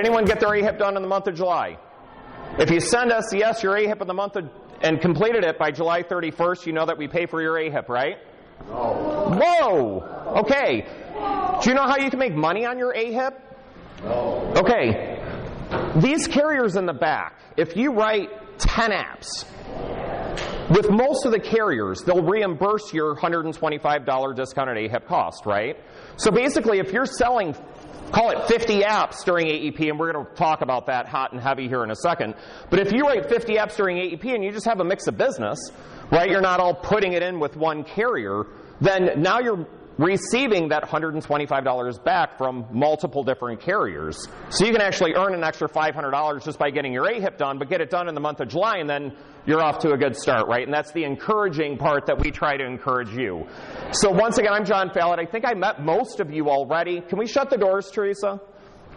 anyone get their AHIP done in the month of July? If you send SES your AHIP in the month of, and completed it by July 31st, you know that we pay for your AHIP, right? No. Whoa! Okay. Do you know how you can make money on your AHIP? No. Okay. These carriers in the back, if you write 10 apps, with most of the carriers, they'll reimburse your $125 discounted AHIP cost, right? So basically, if you're selling, call it 50 apps during AEP, and we're going to talk about that hot and heavy here in a second, but if you write 50 apps during AEP and you just have a mix of business, right, you're not all putting it in with one carrier, then now you're receiving that $125 back from multiple different carriers. So you can actually earn an extra $500 just by getting your AHIP done, but get it done in the month of July, and then you're off to a good start, right? And that's the encouraging part that we try to encourage you. So once again, I'm John Fallett. I think I met most of you already. Can we shut the doors, Teresa?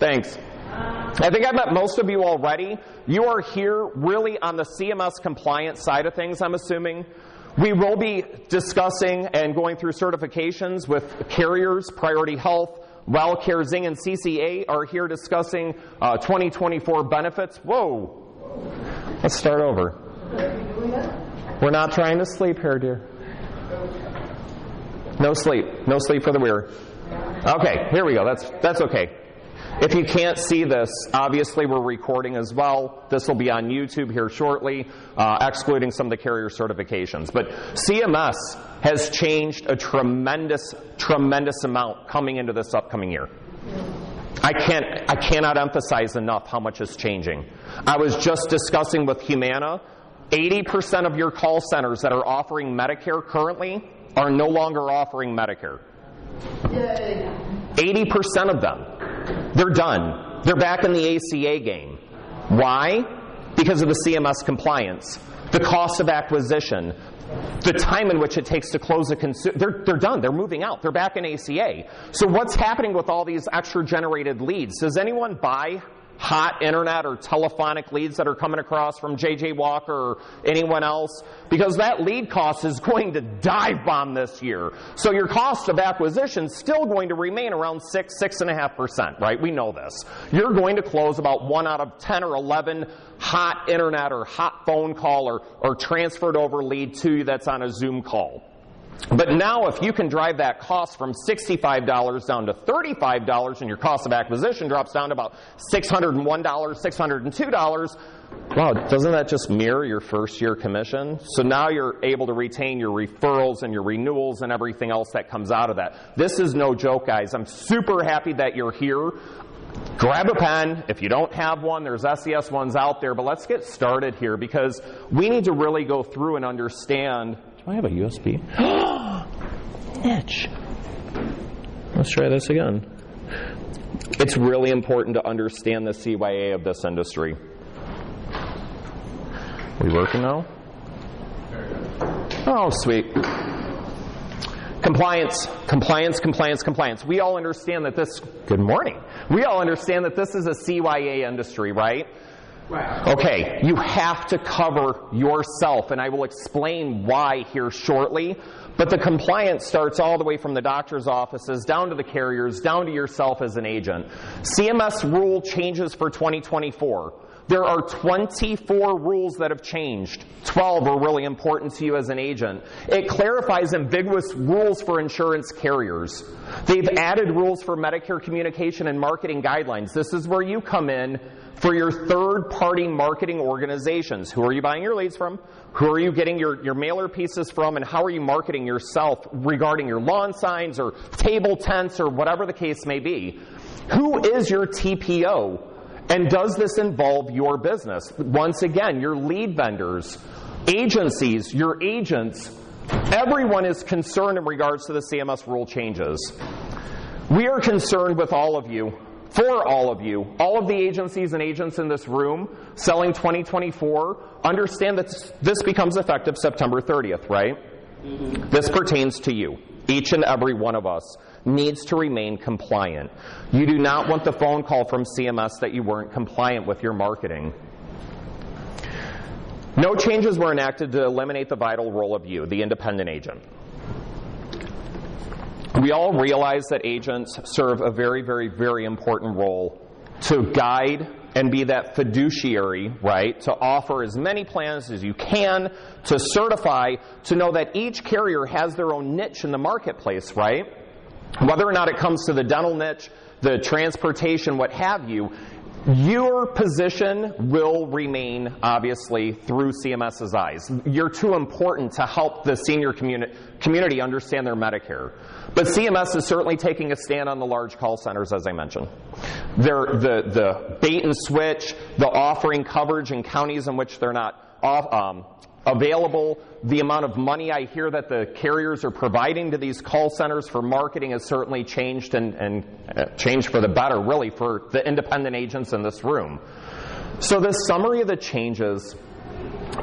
Thanks. I think I've met most of you already. You are here really on the CMS compliance side of things, I'm assuming. We will be discussing and going through certifications with carriers. Priority Health, WellCare, Zing, and CCA are here discussing 2024 benefits. Whoa. Let's start over. We're not trying to sleep here, dear. No sleep. No sleep for the weary. Okay, here we go. That's okay. If you can't see this, obviously we're recording as well. This will be on YouTube here shortly, excluding some of the carrier certifications. But CMS has changed a tremendous, tremendous amount coming into this upcoming year. I cannot emphasize enough how much is changing. I was just discussing with Humana, 80% of your call centers that are offering Medicare currently are no longer offering Medicare. 80% of them. They're done. They're back in the ACA game. Why? Because of the CMS compliance, the cost of acquisition, the time in which it takes to close a consumer. They're done. They're moving out. They're back in ACA. So what's happening with all these extra generated leads? Does anyone buy hot internet or telephonic leads that are coming across from J.J. Walker or anyone else? Because that lead cost is going to dive bomb this year. So your cost of acquisition is still going to remain around 6.5%, right? We know this. You're going to close about 1 out of 10 or 11 hot internet or hot phone call or transferred over lead to you that's on a Zoom call. But now if you can drive that cost from $65 down to $35 and your cost of acquisition drops down to about $601, $602, wow, doesn't that just mirror your first year commission? So now you're able to retain your referrals and your renewals and everything else that comes out of that. This is no joke, guys. I'm super happy that you're here. Grab a pen. If you don't have one, there's SES ones out there. But let's get started here because we need to really go through and understand. Do I have a USB? Niche. Let's try this again. It's really important to understand the CYA of this industry. We working now? Oh, sweet. Compliance, compliance, compliance, compliance. We all understand that this, good morning. We all understand that this is a CYA industry, right? Right. Okay, you have to cover yourself, and I will explain why here shortly. But the compliance starts all the way from the doctor's offices, down to the carriers, down to yourself as an agent. CMS rule changes for 2024. There are 24 rules that have changed. 12 are really important to you as an agent. It clarifies ambiguous rules for insurance carriers. They've added rules for Medicare communication and marketing guidelines. This is where you come in for your third-party marketing organizations. Who are you buying your leads from? Who are you getting your mailer pieces from? And how are you marketing yourself regarding your lawn signs or table tents or whatever the case may be? Who is your TPO? And does this involve your business? Once again, your lead vendors, agencies, your agents, everyone is concerned in regards to the CMS rule changes. We are concerned with all of you, for all of you. All of the agencies and agents in this room selling 2024 understand that this becomes effective September 30th, right? Mm-hmm. This pertains to you. Each and every one of us needs to remain compliant. You do not want the phone call from CMS that you weren't compliant with your marketing. No changes were enacted to eliminate the vital role of you, the independent agent. We all realize that agents serve a very, very, very important role to guide and be that fiduciary, right, to offer as many plans as you can, to certify, to know that each carrier has their own niche in the marketplace, right? Whether or not it comes to the dental niche, the transportation, what have you, your position will remain, obviously, through CMS's eyes. You're too important to help the senior community understand their Medicare. But CMS is certainly taking a stand on the large call centers, as I mentioned. The bait and switch, the offering coverage in counties in which they're not available, the amount of money I hear that the carriers are providing to these call centers for marketing has certainly changed and changed for the better, really, for the independent agents in this room. So this summary of the changes,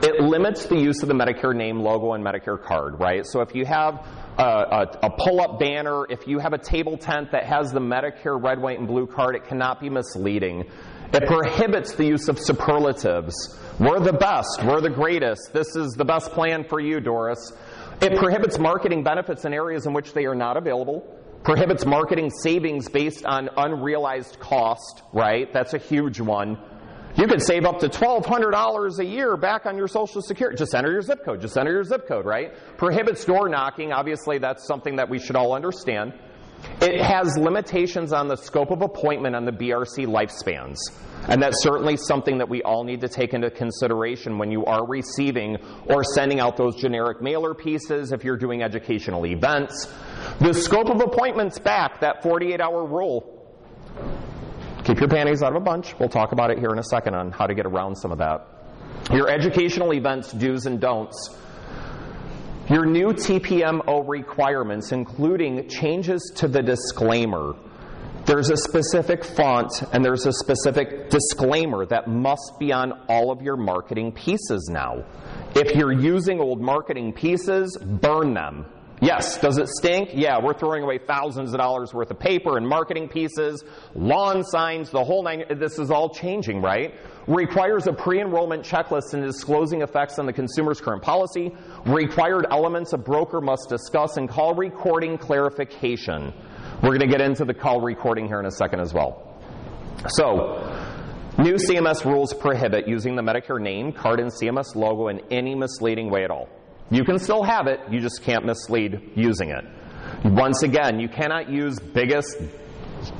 it limits the use of the Medicare name, logo, and Medicare card, right? So if you have a pull-up banner, if you have a table tent that has the Medicare red, white, and blue card, it cannot be misleading. It prohibits the use of superlatives. We're the best. We're the greatest. This is the best plan for you, Doris. It prohibits marketing benefits in areas in which they are not available. Prohibits marketing savings based on unrealized cost, right? That's a huge one. You could save up to $1,200 a year back on your Social Security. Just enter your zip code. Just enter your zip code, right? Prohibits door knocking. Obviously, that's something that we should all understand. It has limitations on the scope of appointment on the BRC lifespans. And that's certainly something that we all need to take into consideration when you are receiving or sending out those generic mailer pieces, if you're doing educational events. The scope of appointments back, that 48-hour rule. Keep your panties out of a bunch. We'll talk about it here in a second on how to get around some of that. Your educational events, do's and don'ts. Your new TPMO requirements, including changes to the disclaimer. There's a specific font and there's a specific disclaimer that must be on all of your marketing pieces now. If you're using old marketing pieces, burn them. Yes, does it stink? Yeah, we're throwing away thousands of dollars worth of paper and marketing pieces, lawn signs, the whole nine. This is all changing, right? Requires a pre-enrollment checklist and disclosing effects on the consumer's current policy. Required elements a broker must discuss and call recording clarification. We're going to get into the call recording here in a second as well. So, new CMS rules prohibit using the Medicare name, card, and CMS logo in any misleading way at all. You can still have it, you just can't mislead using it. Once again, you cannot use biggest,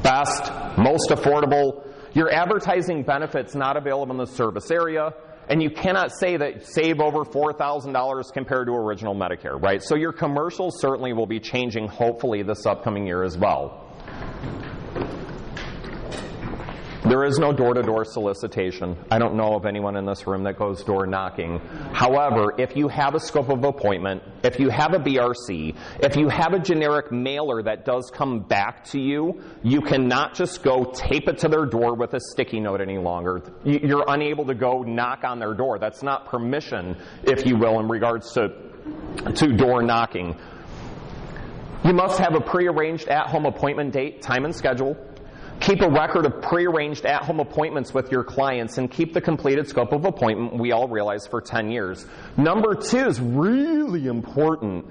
best, most affordable. Your advertising benefits not available in the service area, and you cannot say that save over $4,000 compared to original Medicare, right? So your commercials certainly will be changing, hopefully, this upcoming year as well. There is no door-to-door solicitation. I don't know of anyone in this room that goes door knocking. However, if you have a scope of appointment, if you have a BRC, if you have a generic mailer that does come back to you, you cannot just go tape it to their door with a sticky note any longer. You're unable to go knock on their door. That's not permission, if you will, in regards to door knocking. You must have a prearranged at-home appointment date, time, and schedule. Keep a record of prearranged at-home appointments with your clients and keep the completed scope of appointment, we all realize, for 10 years. Number 2 is really important.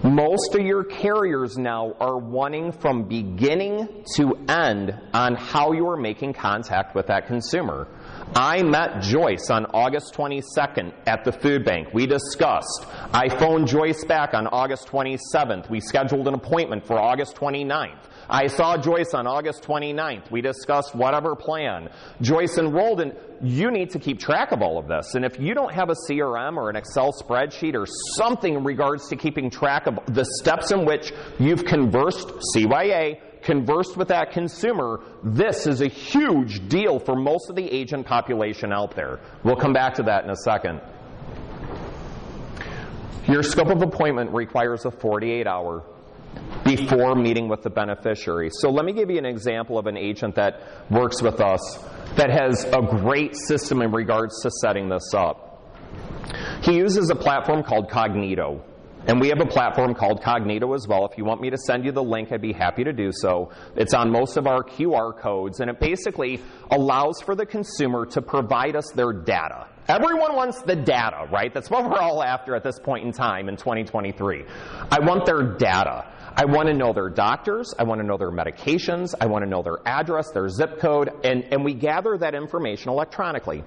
Most of your carriers now are wanting from beginning to end on how you are making contact with that consumer. I met Joyce on August 22nd at the food bank. We discussed. I phoned Joyce back on August 27th. We scheduled an appointment for August 29th. I saw Joyce on August 29th. We discussed whatever plan. Joyce enrolled, and you need to keep track of all of this. And if you don't have a CRM or an Excel spreadsheet or something in regards to keeping track of the steps in which you've conversed, CYA, conversed with that consumer, this is a huge deal for most of the agent population out there. We'll come back to that in a second. Your scope of appointment requires a 48-hour before meeting with the beneficiary. So let me give you an example of an agent that works with us that has a great system in regards to setting this up. He uses a platform called Cognito. And we have a platform called Cognito as well. If you want me to send you the link, I'd be happy to do so. It's on most of our QR codes, and it basically allows for the consumer to provide us their data. Everyone wants the data, right? That's what we're all after at this point in time in 2023. I want their data. I want to know their doctors. I want to know their medications. I want to know their address, their zip code, and we gather that information electronically.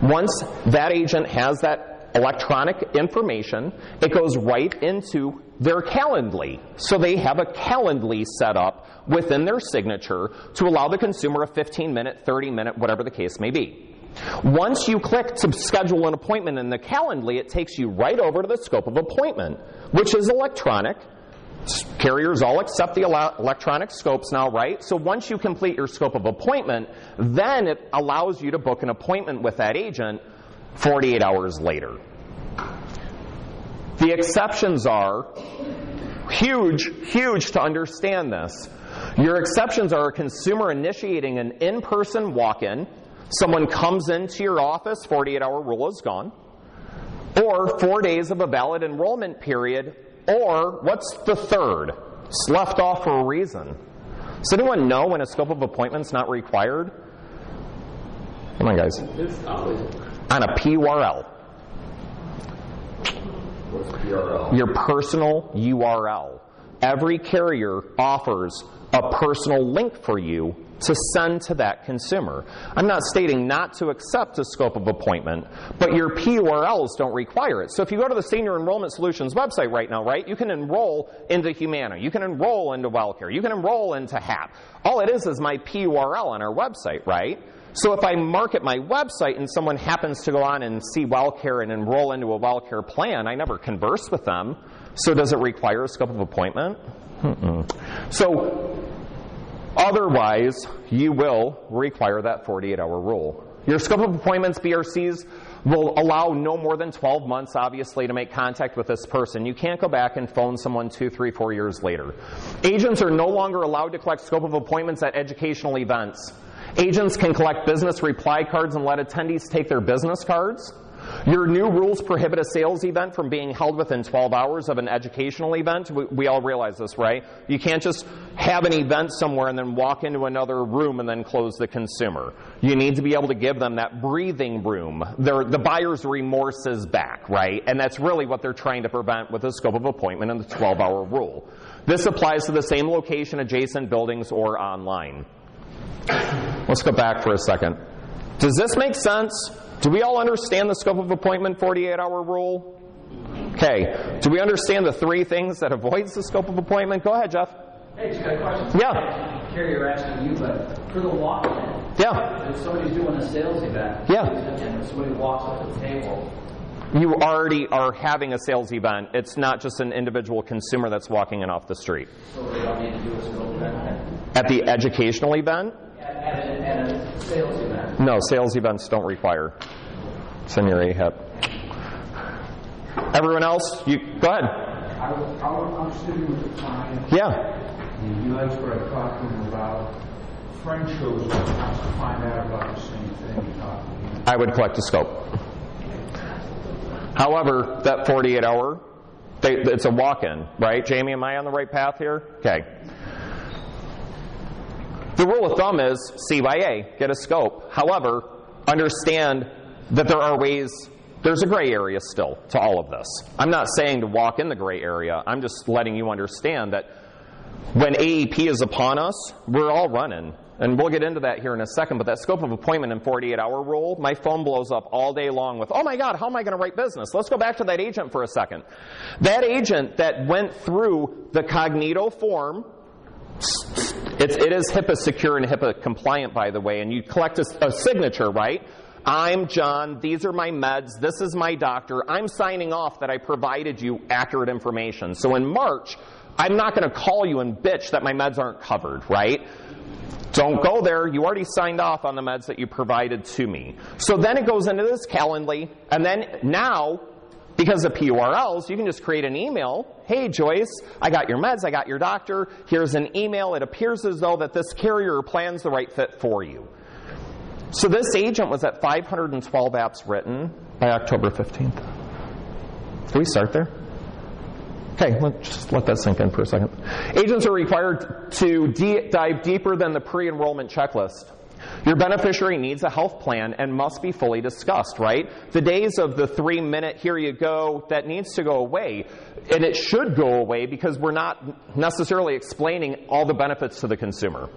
Once that agent has that electronic information, it goes right into their Calendly. So they have a Calendly set up within their signature to allow the consumer a 15-minute, 30-minute, whatever the case may be. Once you click to schedule an appointment in the Calendly, it takes you right over to the scope of appointment, which is electronic. Carriers all accept the electronic scopes now, right? So once you complete your scope of appointment, then it allows you to book an appointment with that agent 48 hours later. The exceptions are huge to understand this. Your exceptions are a consumer initiating an in-person walk-in. Someone comes into your office, 48-hour rule is gone. Or 4 days of a valid enrollment period. Or, what's the third? It's left off for a reason. Does anyone know when a scope of appointment's not required? Come on, guys. On a PURL. What's PRL? Your personal URL. Every carrier offers a personal link for you to send to that consumer. I'm not stating not to accept a scope of appointment, but your PURLs don't require it. So if you go to the Senior Enrollment Solutions website right now, right, you can enroll into Humana, you can enroll into WellCare, you can enroll into HAP. All it is my PURL on our website, right? So if I market my website and someone happens to go on and see WellCare and enroll into a WellCare plan, I never converse with them. So does it require a scope of appointment? So otherwise, you will require that 48-hour rule. Your scope of appointments, BRCs, will allow no more than 12 months, obviously, to make contact with this person. You can't go back and phone someone 2, 3, 4 years later. Agents are no longer allowed to collect scope of appointments at educational events. Agents can collect business reply cards and let attendees take their business cards. Your new rules prohibit a sales event from being held within 12 hours of an educational event. We all realize this, right? You can't just have an event somewhere and then walk into another room and then close the consumer. You need to be able to give them that breathing room, the buyer's remorses back, right? And that's really what they're trying to prevent with the scope of appointment and the 12-hour rule. This applies to the same location, adjacent buildings, or online. Let's go back for a second. Does this make sense? Do we all understand the scope of appointment 48-hour rule? Okay. Do we understand the three things that avoids the scope of appointment? Go ahead, Jeff. Hey, just got a question. Yeah. Carrier asking you, but for the walk-in, yeah. if somebody's doing a sales event, yeah. and somebody walks up to the table, you already are having a sales event. It's not just an individual consumer that's walking in off the street. So they don't need to do a sales event? At the educational event? At a sales event? No, sales events don't require. It's in your AHIP. Everyone else? Go ahead. I'm sitting with a client. Yeah. And he likes what I talk to him about. Friend shows up, wants to find out about the same thing. I would collect a scope. However, that 48-hour, it's a walk-in, right? Jamie, am I on the right path here? Okay. The rule of thumb is CYA, get a scope. However, understand that there are ways, there's a gray area still to all of this. I'm not saying to walk in the gray area. I'm just letting you understand that when AEP is upon us, we're all running. And we'll get into that here in a second, but that scope of appointment and 48-hour rule, my phone blows up all day long with, oh my God, how am I going to write business? Let's go back to that agent for a second. That agent that went through the Cognito form, it is HIPAA secure and HIPAA compliant, by the way, and you collect a signature, right? I'm John, these are my meds, this is my doctor, I'm signing off that I provided you accurate information. So in March, I'm not going to call you and bitch that my meds aren't covered, right? Don't go there. You already signed off on the meds that you provided to me. So then it goes into this Calendly, and then now, because of PURLs, you can just create an email. Hey, Joyce, I got your meds, I got your doctor. Here's an email. It appears as though that this carrier plan's the right fit for you. So this agent was at 512 apps written by October 15th. Can we start there? Okay, let's just let that sink in for a second. Agents are required to dive deeper than the pre-enrollment checklist. Your beneficiary needs a health plan and must be fully discussed, right? The days of the 3-minute, here you go, that needs to go away. And it should go away because we're not necessarily explaining all the benefits to the consumer.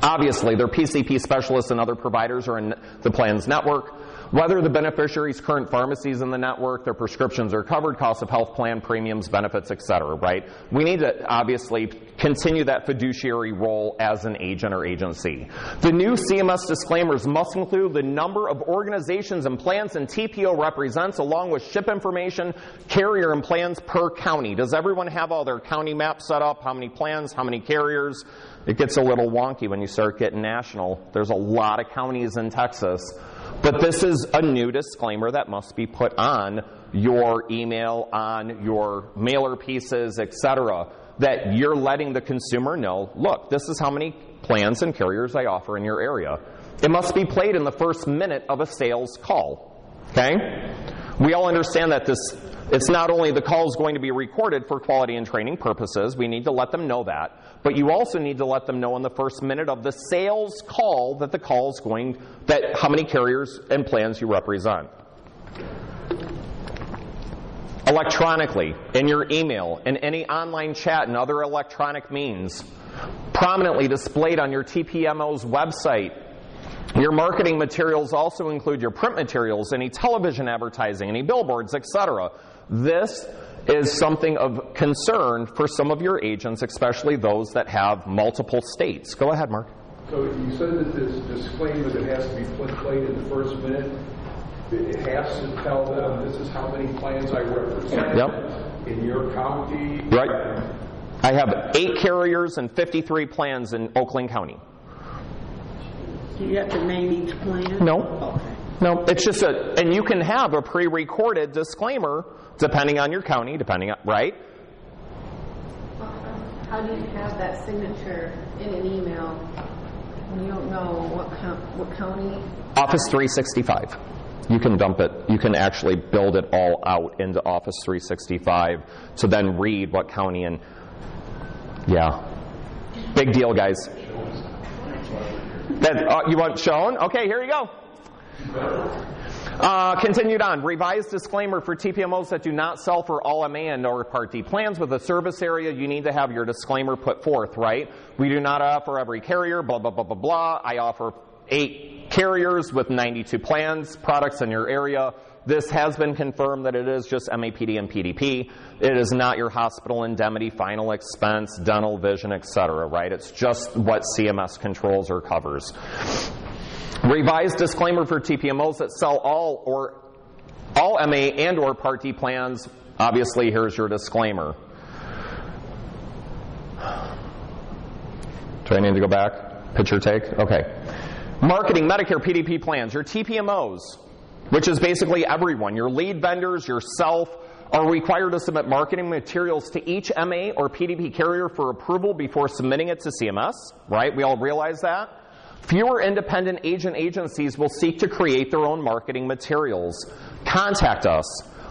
Obviously, their PCP specialists and other providers are in the plan's network. Whether the beneficiary's current pharmacies in the network, their prescriptions are covered, cost of health plan, premiums, benefits, etc., right? We need to obviously continue that fiduciary role as an agent or agency. The new CMS disclaimers must include the number of organizations and plans and TPO represents, along with ship information, carrier and plans per county. Does everyone have all their county maps set up? How many plans? How many carriers? It gets a little wonky when you start getting national. There's a lot of counties in Texas. But this is a new disclaimer that must be put on your email, on your mailer pieces, etc., that you're letting the consumer know, look, this is how many plans and carriers I offer in your area. It must be played in the first minute of a sales call. Okay? We all understand that it's not only the call is going to be recorded for quality and training purposes, we need to let them know that, but you also need to let them know in the first minute of the sales call that the call is how many carriers and plans you represent. Electronically, in your email, in any online chat and other electronic means, prominently displayed on your TPMO's website. Your marketing materials also include your print materials, any television advertising, any billboards, etc. This is something of concern for some of your agents, especially those that have multiple states. Go ahead, Mark. So you said that this disclaimer that has to be played in the first minute, it has to tell them this is how many plans I represent in your county. Right. I have 8 carriers and 53 plans in Oakland County. Do you have to name each plan? No. Okay. No, it's just and you can have a pre-recorded disclaimer depending on your county, right? How do you have that signature in an email when you don't know what county? Office 365. You can dump it. You can actually build it all out into Office 365 to then read what county and big deal, guys. You want shown? Okay, here you go. Continued on. Revised disclaimer for TPMOs that do not sell for all MA and or Part D plans with a service area. You need to have your disclaimer put forth, right? We do not offer every carrier, blah, blah, blah, blah, blah. I offer 8 carriers with 92 plans, products in your area. This has been confirmed that it is just MAPD and PDP. It is not your hospital indemnity, final expense, dental, vision, etc., right? It's just what CMS controls or covers. Revised disclaimer for TPMOs that sell all MA and or Part D plans. Obviously, here's your disclaimer. Do I need to go back? Picture take? Okay. Marketing, Medicare, PDP plans. Your TPMOs, which is basically everyone, your lead vendors, yourself, are required to submit marketing materials to each MA or PDP carrier for approval before submitting it to CMS, right? We all realize that. Fewer independent agencies will seek to create their own marketing materials. Contact us.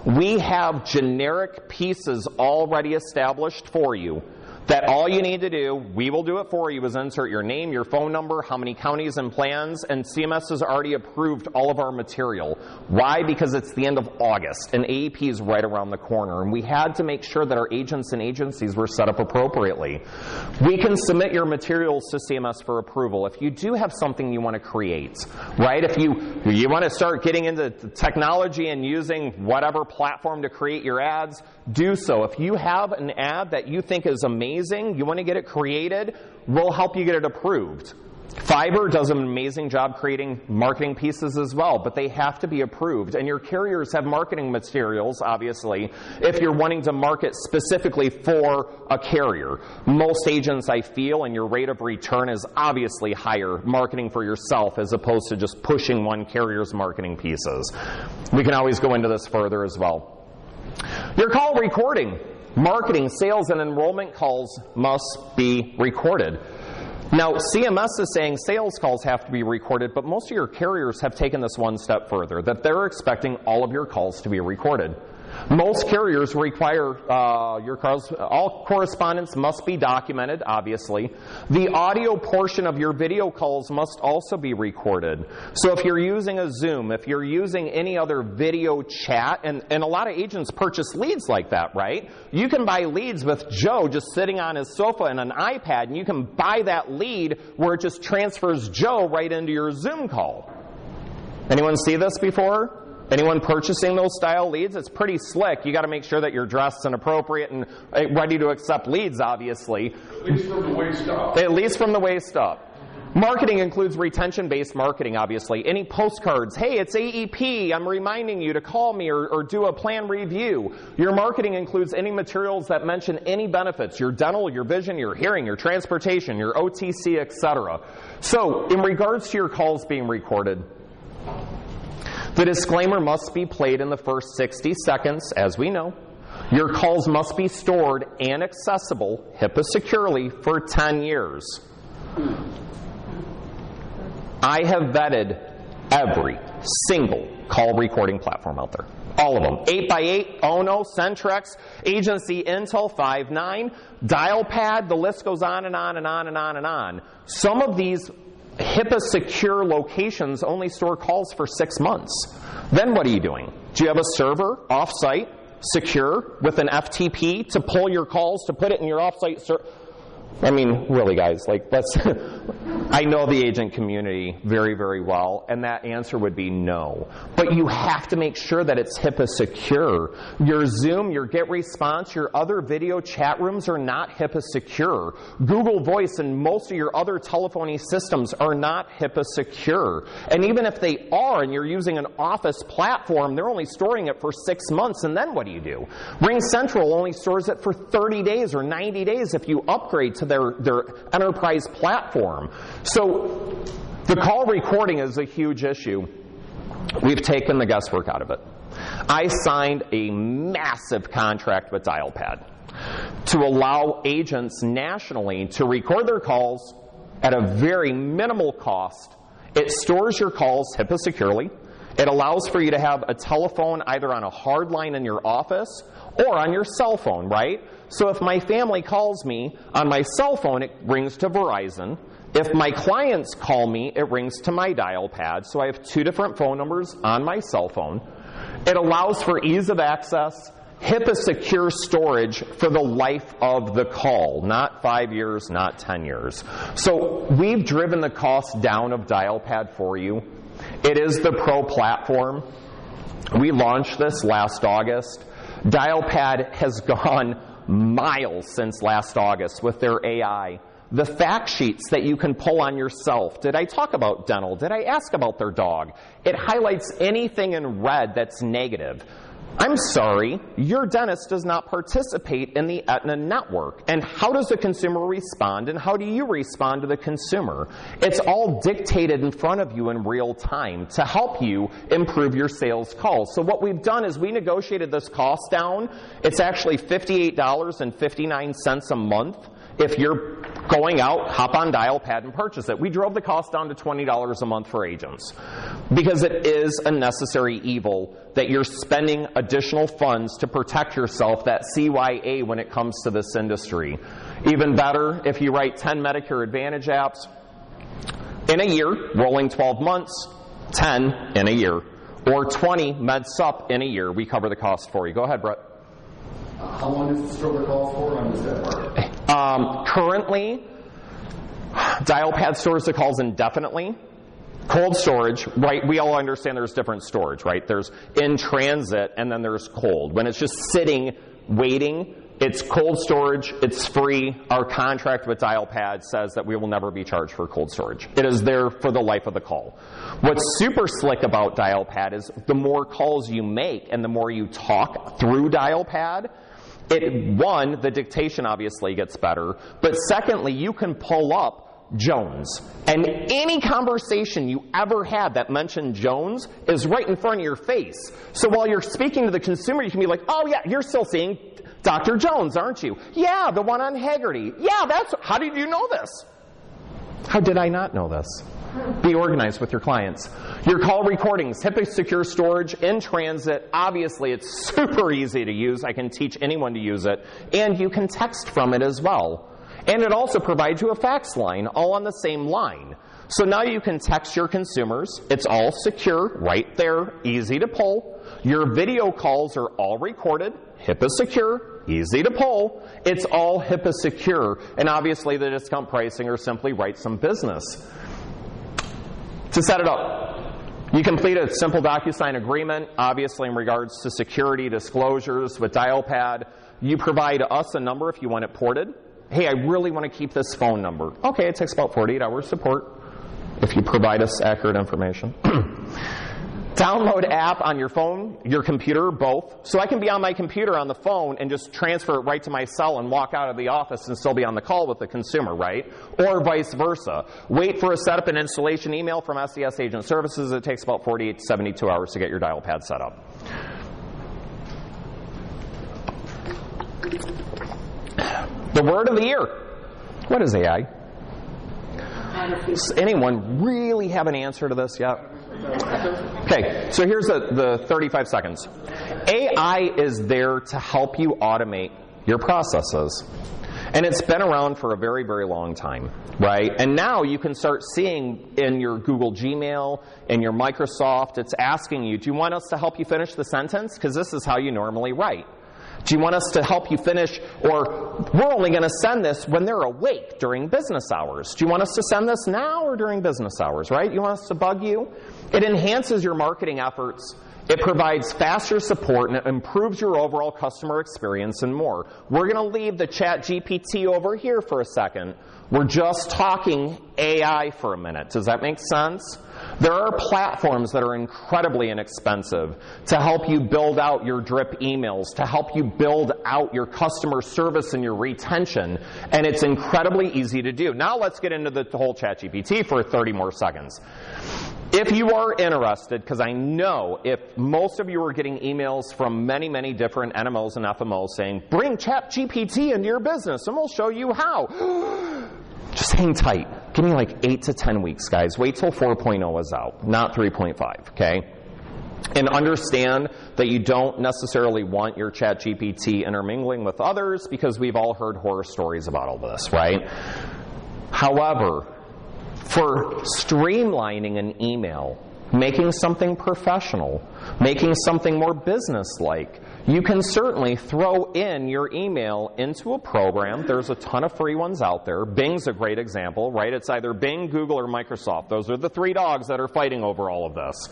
We have generic pieces already established for you that all you need to do, we will do it for you, is insert your name, your phone number, how many counties and plans, and CMS has already approved all of our material. Why? Because it's the end of August, and AEP is right around the corner, and we had to make sure that our agents and agencies were set up appropriately. We can submit your materials to CMS for approval. If you do have something you want to create, right? If you want to start getting into technology and using whatever platform to create your ads, do so. If you have an ad that you think is amazing, you want to get it created, we'll help you get it approved. Fiverr does an amazing job creating marketing pieces as well, but they have to be approved. And your carriers have marketing materials, obviously, if you're wanting to market specifically for a carrier. Most agents, I feel, and your rate of return is obviously higher marketing for yourself as opposed to just pushing one carrier's marketing pieces. We can always go into this further as well. Your call recording. Marketing, sales, and enrollment calls must be recorded. Now, CMS is saying sales calls have to be recorded, but most of your carriers have taken this one step further, that they're expecting all of your calls to be recorded. Most carriers require your calls. All correspondence must be documented, obviously. The audio portion of your video calls must also be recorded. So if you're using a Zoom, if you're using any other video chat, and a lot of agents purchase leads like that, right? You can buy leads with Joe just sitting on his sofa and an iPad, and you can buy that lead where it just transfers Joe right into your Zoom call. Anyone see this before? Anyone purchasing those style leads? It's pretty slick. You got to make sure that you're dressed and appropriate and ready to accept leads, obviously. At least from the waist up. At least from the waist up. Marketing includes retention-based marketing, obviously. Any postcards, hey, it's AEP, I'm reminding you to call me or do a plan review. Your marketing includes any materials that mention any benefits, your dental, your vision, your hearing, your transportation, your OTC, etc. So, in regards to your calls being recorded, the disclaimer must be played in the first 60 seconds, as we know. Your calls must be stored and accessible, HIPAA securely, for 10 years. I have vetted every single call recording platform out there. All of them. 8x8, Ono, Centrex, Agency Intel 5.9, Dialpad, the list goes on and on and on and on and on. Some of these HIPAA secure locations only store calls for 6 months. Then what are you doing? Do you have a server off-site, secure, with an FTP to pull your calls, to put it in your off-site server? I mean, really, guys, like, let's. I know the agent community very, very well, and that answer would be no. But you have to make sure that it's HIPAA secure. Your Zoom, your GetResponse, your other video chat rooms are not HIPAA secure. Google Voice and most of your other telephony systems are not HIPAA secure. And even if they are, and you're using an Office platform, they're only storing it for 6 months, and then what do you do? RingCentral only stores it for 30 days or 90 days if you upgrade to their enterprise platform. So the call recording is a huge issue. We've taken the guesswork out of it. I signed a massive contract with Dialpad to allow agents nationally to record their calls at a very minimal cost. It stores your calls HIPAA securely. It allows for you to have a telephone either on a hard line in your office or on your cell phone, right? So if my family calls me on my cell phone, it rings to Verizon. If my clients call me, it rings to my Dialpad. So I have 2 different phone numbers on my cell phone. It allows for ease of access, HIPAA secure storage for the life of the call, not 5 years, not 10 years. So we've driven the cost down of Dialpad for you. It is the Pro platform. We launched this last August. Dialpad has gone miles since last August with their AI. The fact sheets that you can pull on yourself. Did I talk about dental? Did I ask about their dog? It highlights anything in red that's negative. I'm sorry, your dentist does not participate in the Aetna network. And how does the consumer respond, and how do you respond to the consumer? It's all dictated in front of you in real time to help you improve your sales calls. So what we've done is we negotiated this cost down. It's actually $58.59 a month. If you're going out, hop on Dialpad and purchase it. We drove the cost down to $20 a month for agents because it is a necessary evil that you're spending additional funds to protect yourself, that CYA, when it comes to this industry. Even better, if you write 10 Medicare Advantage apps in a year, rolling 12 months, 10 in a year, or 20 MedSup in a year, we cover the cost for you. Go ahead, Brett. How long does the store the calls for? When does that work? Currently, Dialpad stores the calls indefinitely. Cold storage, right? We all understand there's different storage, right? There's in transit and then there's cold. When it's just sitting, waiting, it's cold storage, it's free. Our contract with Dialpad says that we will never be charged for cold storage. It is there for the life of the call. What's super slick about Dialpad is the more calls you make and the more you talk through Dialpad, one, the dictation obviously gets better, but secondly, you can pull up Jones. And any conversation you ever had that mentioned Jones is right in front of your face. So while you're speaking to the consumer, you can be like, oh yeah, you're still seeing Dr. Jones, aren't you? Yeah, the one on Haggerty. Yeah, how did you know this? How did I not know this? Be organized with your clients. Your call recordings, HIPAA secure storage in transit. Obviously, it's super easy to use. I can teach anyone to use it. And you can text from it as well. And it also provides you a fax line, all on the same line. So now you can text your consumers. It's all secure, right there, easy to pull. Your video calls are all recorded, HIPAA secure, easy to pull. It's all HIPAA secure. And obviously the discount pricing or simply write some business. To set it up, you complete a simple DocuSign agreement, obviously in regards to security disclosures with Dialpad. You provide us a number if you want it ported. Hey, I really want to keep this phone number. Okay, it takes about 48 hours to port if you provide us accurate information. Download app on your phone, your computer, both. So I can be on my computer on the phone and just transfer it right to my cell and walk out of the office and still be on the call with the consumer, right? Or vice versa. Wait for a setup and installation email from SES Agent Services. It takes about 48 to 72 hours to get your dial pad set up. The word of the year. What is AI? Does anyone really have an answer to this yet? Okay, so here's the 35 seconds. AI is there to help you automate your processes. And it's been around for a very, very long time, right? And now you can start seeing in your Google Gmail, in your Microsoft, it's asking you, do you want us to help you finish the sentence? Because this is how you normally write. Do you want us to help you finish, or we're only going to send this when they're awake during business hours. Do you want us to send this now or during business hours, right? You want us to bug you? It enhances your marketing efforts. It provides faster support, and it improves your overall customer experience and more. We're going to leave the ChatGPT over here for a second. We're just talking AI for a minute. Does that make sense? There are platforms that are incredibly inexpensive to help you build out your drip emails, to help you build out your customer service and your retention, and it's incredibly easy to do. Now let's get into the whole ChatGPT for 30 more seconds. If you are interested, because I know if most of you are getting emails from many, many different NMOs and FMOs saying, bring ChatGPT into your business and we'll show you how. Just hang tight. Give me like 8 to 10 weeks, guys. Wait till 4.0 is out, not 3.5, okay? And understand that you don't necessarily want your ChatGPT intermingling with others because we've all heard horror stories about all this, right? However, for streamlining an email, making something professional, making something more business-like, you can certainly throw in your email into a program. There's a ton of free ones out there. Bing's a great example, right? It's either Bing, Google, or Microsoft. Those are the three dogs that are fighting over all of this.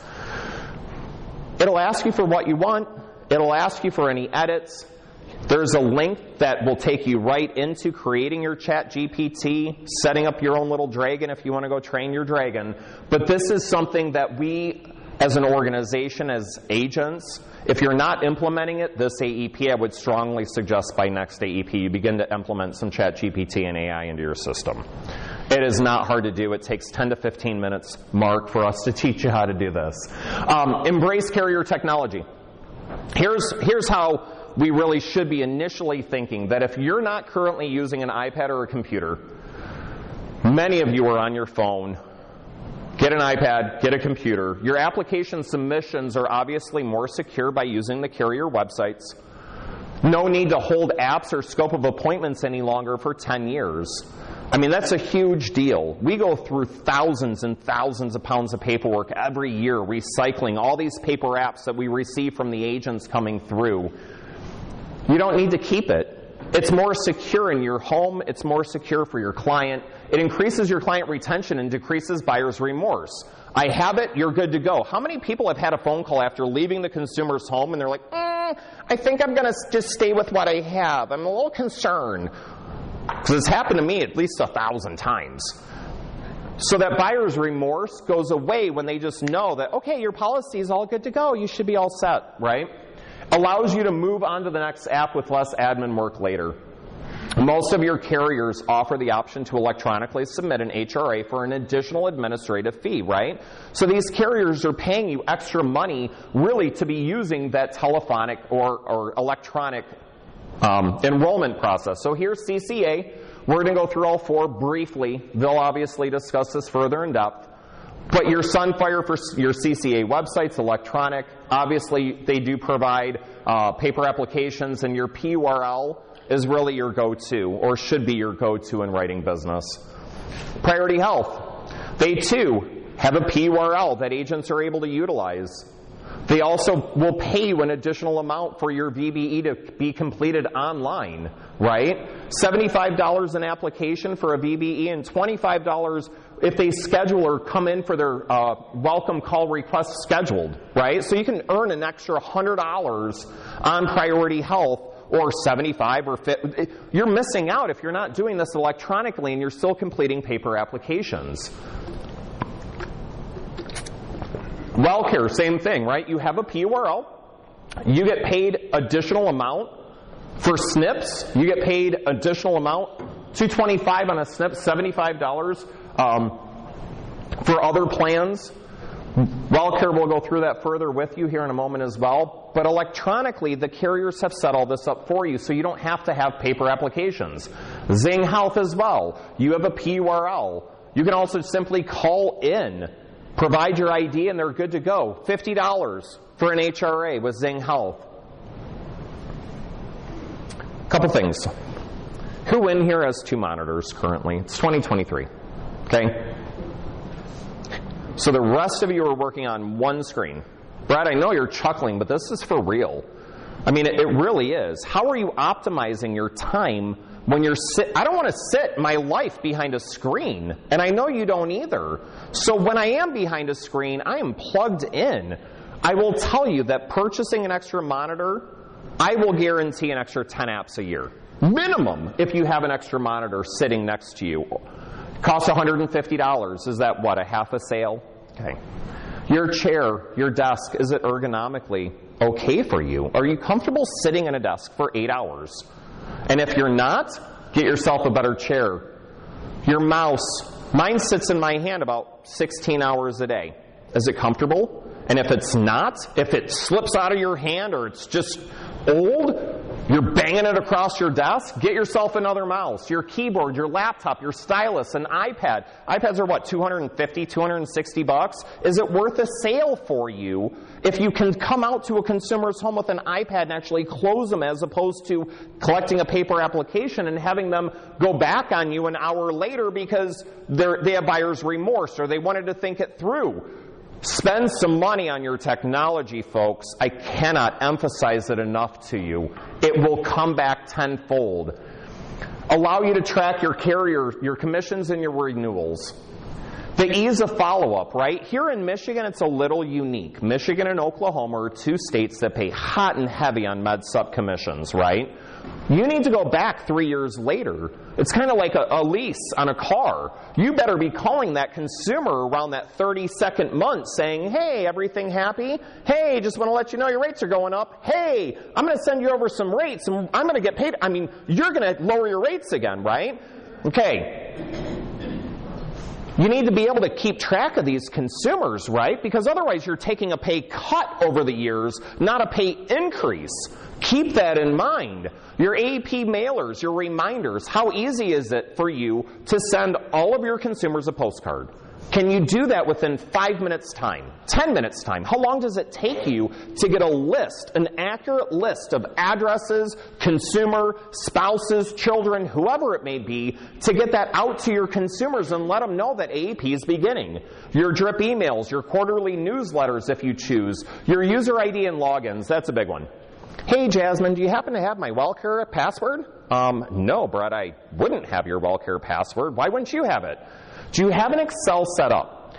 It'll ask you for what you want. It'll ask you for any edits. There's a link that will take you right into creating your ChatGPT, setting up your own little dragon if you want to go train your dragon. But this is something that we, as an organization, as agents, if you're not implementing it this AEP, I would strongly suggest by next AEP you begin to implement some ChatGPT and AI into your system. It is not hard to do. It takes 10 to 15 minutes, Mark, for us to teach you how to do this. Embrace carrier technology. Here's how we really should be initially thinking that if you're not currently using an iPad or a computer, many of you are on your phone. Get an iPad, get a computer. Your application submissions are obviously more secure by using the carrier websites. No need to hold apps or scope of appointments any longer for 10 years. I mean, that's a huge deal. We go through thousands and thousands of pounds of paperwork every year, recycling all these paper apps that we receive from the agents coming through. You don't need to keep it. It's more secure in your home. It's more secure for your client. It increases your client retention and decreases buyer's remorse. I have it, you're good to go. How many people have had a phone call after leaving the consumer's home and they're like, I think I'm going to just stay with what I have. I'm a little concerned. Because it's happened to me at least 1,000 times. So that buyer's remorse goes away when they just know that, okay, your policy is all good to go. You should be all set, right? Allows you to move on to the next app with less admin work later. Most of your carriers offer the option to electronically submit an HRA for an additional administrative fee, right? So these carriers are paying you extra money really to be using that telephonic or electronic enrollment process. So here's CCA. We're going to go through all four briefly. They'll obviously discuss this further in depth. But your Sunfire for your CCA website's electronic. Obviously, they do provide paper applications, and your PURL is really your go-to, or should be your go-to in writing business. Priority Health. They, too, have a PURL that agents are able to utilize. They also will pay you an additional amount for your VBE to be completed online, right? $75 an application for a VBE and $25 if they schedule or come in for their welcome call request scheduled, right? So you can earn an extra $100 on Priority Health, or $75 or $50. You're missing out if you're not doing this electronically and you're still completing paper applications. WellCare, same thing, right? You have a PURL. You get paid additional amount for SNPs. You get paid additional amount, $225 on a SNP, $75 for other plans. WellCare will go through that further with you here in a moment as well. But electronically, the carriers have set all this up for you, so you don't have to have paper applications. Zing Health as well. You have a PURL. You can also simply call in, provide your ID, and they're good to go. $50 for an HRA with Zing Health. Couple things. Who in here has 2 monitors currently? It's 2023. Okay? So the rest of you are working on one screen. Brad, I know you're chuckling, but this is for real. I mean, it really is. How are you optimizing your time when you're I don't want to sit my life behind a screen, and I know you don't either. So when I am behind a screen, I am plugged in. I will tell you that purchasing an extra monitor, I will guarantee an extra 10 apps a year. Minimum, if you have an extra monitor sitting next to you. Costs $150. Is that what, a half a sale? Okay. Your chair, your desk, is it ergonomically okay for you? Are you comfortable sitting at a desk for 8 hours? And if you're not, get yourself a better chair. Your mouse, mine sits in my hand about 16 hours a day. Is it comfortable? And if it's not, if it slips out of your hand or it's just old, you're banging it across your desk, get yourself another mouse. Your keyboard, your laptop, your stylus, an iPad. iPads are what, $250, $260? Is it worth a sale for you if you can come out to a consumer's home with an iPad and actually close them, as opposed to collecting a paper application and having them go back on you an hour later because they have buyer's remorse or they wanted to think it through? Spend some money on your technology, folks. I cannot emphasize it enough to you. It will come back tenfold. Allow you to track your carrier, your commissions, and your renewals. The ease of follow-up, right? Here in Michigan, it's a little unique. Michigan and Oklahoma are 2 states that pay hot and heavy on med sup commissions, right? You need to go back 3 years later. It's kind of like a lease on a car. You better be calling that consumer around that 32nd month saying, hey, everything happy? Hey, just want to let you know your rates are going up. Hey, I'm going to send you over some rates and I'm going to get paid. I mean, you're going to lower your rates again, right? Okay. You need to be able to keep track of these consumers, right? Because otherwise you're taking a pay cut over the years, not a pay increase. Keep that in mind. Your AP mailers, your reminders, how easy is it for you to send all of your consumers a postcard? Can you do that within 5 minutes time, 10 minutes time? How long does it take you to get a list, an accurate list of addresses, consumer, spouses, children, whoever it may be, to get that out to your consumers and let them know that AAP is beginning? Your drip emails, your quarterly newsletters if you choose, your user ID and logins, that's a big one. Hey, Jasmine, do you happen to have my WellCare password? No, Brett, I wouldn't have your WellCare password. Why wouldn't you have it? Do you have an Excel set up?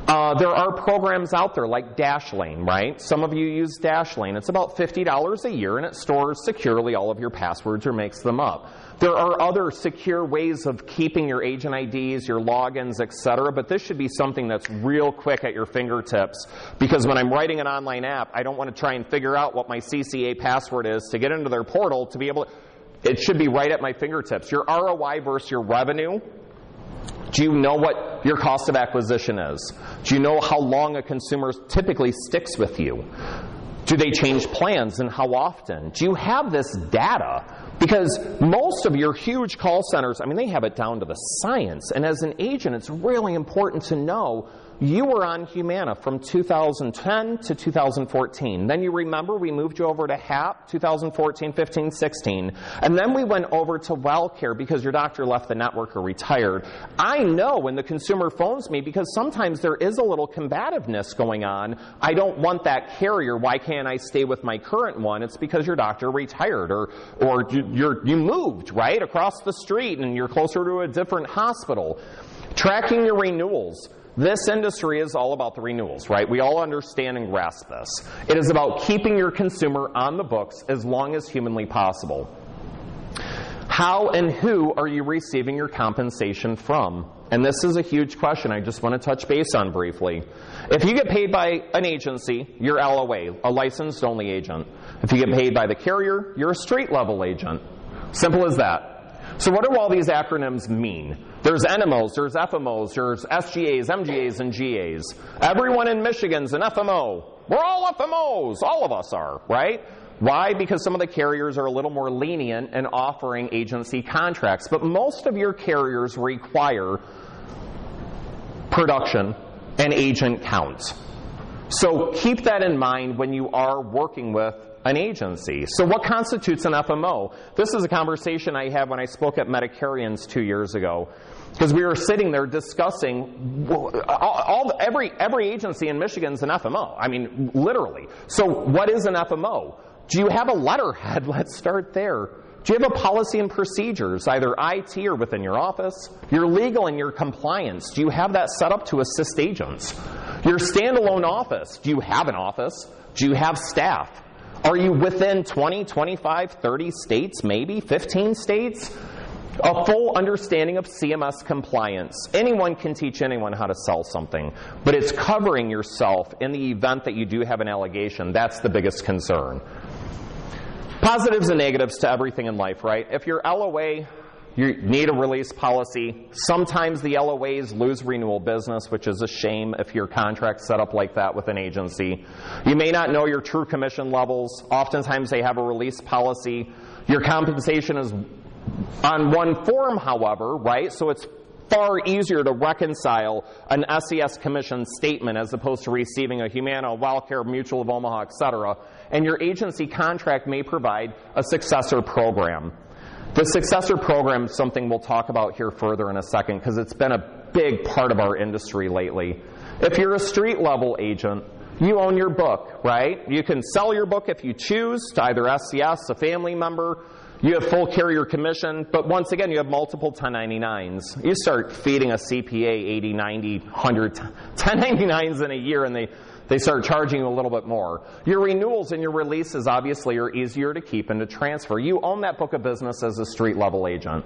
There are programs out there like Dashlane, right? Some of you use Dashlane. It's about $50 a year, and it stores securely all of your passwords or makes them up. There are other secure ways of keeping your agent IDs, your logins, etc., but this should be something that's real quick at your fingertips, because when I'm writing an online app, I don't want to try and figure out what my CCA password is to get into their portal to be able to. It should be right at my fingertips. Your ROI versus your revenue. Do you know what your cost of acquisition is? Do you know how long a consumer typically sticks with you? Do they change plans and how often? Do you have this data? Because most of your huge call centers, I mean, they have it down to the science. And as an agent, it's really important to know you were on Humana from 2010 to 2014. Then you remember we moved you over to HAP 2014, 15, 16. And then we went over to WellCare because your doctor left the network or retired. I know when the consumer phones me, because sometimes there is a little combativeness going on. I don't want that carrier. Why can't I stay with my current one? It's because your doctor retired or you moved, right, across the street and you're closer to a different hospital. Tracking your renewals. This industry is all about the renewals, right? We all understand and grasp this. It is about keeping your consumer on the books as long as humanly possible. How and who are you receiving your compensation from? And this is a huge question I just want to touch base on briefly. If you get paid by an agency, you're LOA, a licensed only agent. If you get paid by the carrier, you're a street level agent. Simple as that. So what do all these acronyms mean? There's NMOs, there's FMOs, there's SGAs, MGAs, and GAs. Everyone in Michigan's an FMO. We're all FMOs. All of us are, right? Why? Because some of the carriers are a little more lenient in offering agency contracts. But most of your carriers require production and agent count. So keep that in mind when you are working with an agency. So what constitutes an FMO? This is a conversation I had when I spoke at Medicarians 2 years ago, because we were sitting there discussing every agency in Michigan's an FMO. I mean, literally. So what is an FMO? Do you have a letterhead? Let's start there. Do you have a policy and procedures, either IT or within your office? Your legal and your compliance, do you have that set up to assist agents? Your standalone office, do you have an office? Do you have staff? Are you within 20, 25, 30 states, maybe 15 states? A full understanding of CMS compliance. Anyone can teach anyone how to sell something, but it's covering yourself in the event that you do have an allegation. That's the biggest concern. Positives and negatives to everything in life, right? If you're LOA, you need a release policy. Sometimes the LOAs lose renewal business, which is a shame if your contract's set up like that with an agency. You may not know your true commission levels. Oftentimes they have a release policy. Your compensation is on one form, however, right? So it's far easier to reconcile an SES commission statement as opposed to receiving a Humana, WellCare, Mutual of Omaha, etc. And your agency contract may provide a successor program. The successor program is something we'll talk about here further in a second because it's been a big part of our industry lately. If you're a street level agent, you own your book, right? You can sell your book if you choose to either SES, a family member. You have full carrier commission, but once again, you have multiple 1099s. You start feeding a CPA 80, 90, 100 1099s in a year, and they start charging you a little bit more. Your renewals and your releases obviously are easier to keep and to transfer. You own that book of business as a street level agent.